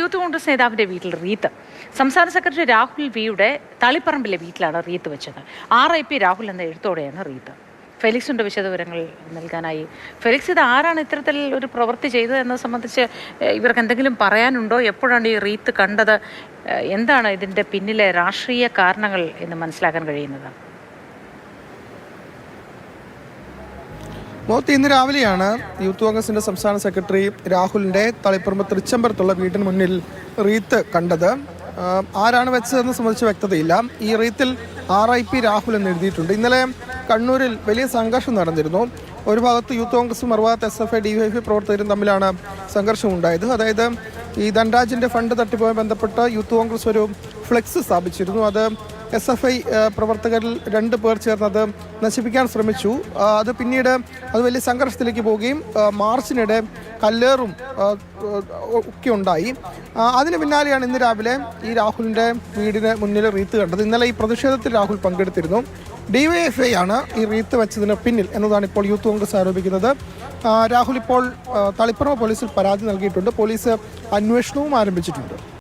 Youth Congress നേതാവിൻ്റെ വീട്ടിൽ wreath. സംസ്ഥാന സെക്രട്ടറി രാഹുൽ വിയുടെ തളിപ്പറമ്പിലെ വീട്ടിലാണ് റീത്ത് വെച്ചത്. RIP രാഹുൽ എന്ന എഴുത്തോടെയാണ് റീത്ത്. ഫെലിക്സിൻ്റെ വിശദവിവരങ്ങൾ നൽകാനായി. ഫെലിക്സ്, ഇത് ആരാണ് ഇത്തരത്തിൽ ഒരു പ്രവൃത്തി ചെയ്തത് എന്നത് സംബന്ധിച്ച് ഇവർക്ക് എന്തെങ്കിലും പറയാനുണ്ടോ? എപ്പോഴാണ് ഈ റീത്ത് കണ്ടത്? എന്താണ് ഇതിൻ്റെ പിന്നിലെ രാഷ്ട്രീയ കാരണങ്ങൾ എന്ന് മനസ്സിലാക്കാൻ കഴിയുന്നത്? ഇന്ന് രാവിലെയാണ് യൂത്ത് കോൺഗ്രസിന്റെ സംസ്ഥാന സെക്രട്ടറി രാഹുലിന്റെ തളിപ്പറമ്പ് തൃച്ചംബരത്തുള്ള വീടിന് മുന്നിൽ റീത്ത് കണ്ടത്. ആരാണ് വെച്ചതെന്ന് സംബന്ധിച്ച് വ്യക്തതയില്ല. ഈ റീത്തിൽ RIP രാഹുൽ എന്ന് എഴുതിയിട്ടുണ്ട്. ഇന്നലെ കണ്ണൂരിൽ വലിയ സംഘർഷം നടന്നിരുന്നു. ഒരു ഭാഗത്ത് യൂത്ത് കോൺഗ്രസും മറുഭാഗത്ത് SFI DYFI പ്രവർത്തകരും തമ്മിലാണ് സംഘർഷം ഉണ്ടായത്. അതായത് ഈ ധൻരാജിന്റെ ഫണ്ട് തട്ടിപ്പുമായി ബന്ധപ്പെട്ട് യൂത്ത് കോൺഗ്രസ് ഒരു ഫ്ലെക്സ് സ്ഥാപിച്ചിരുന്നു. അത് SFI പ്രവർത്തകരിൽ 2 പേർ ചേർന്നത് നശിപ്പിക്കാൻ ശ്രമിച്ചു. അത് പിന്നീട് വലിയ സംഘർഷത്തിലേക്ക് പോവുകയും മാർച്ചിനിടെ കല്ലേറും ഒക്കെ ഉണ്ടായി. അതിന് പിന്നാലെയാണ് ഇന്ന് രാവിലെ ഈ രാഹുലിൻ്റെ വീടിന് മുന്നിൽ റീത്ത് കണ്ടത്. ഇന്നലെ ഈ പ്രതിഷേധത്തിൽ രാഹുൽ പങ്കെടുത്തിരുന്നു. DYFI ആണ് ഈ റീത്ത് വെച്ചതിന് പിന്നിൽ എന്നതാണ് ഇപ്പോൾ യൂത്ത് കോൺഗ്രസ് ആരോപിക്കുന്നത്. രാഹുൽ ഇപ്പോൾ തളിപ്പറമ്പ് പോലീസിൽ പരാതി നൽകിയിട്ടുണ്ട്. പോലീസ് അന്വേഷണവും ആരംഭിച്ചിട്ടുണ്ട്.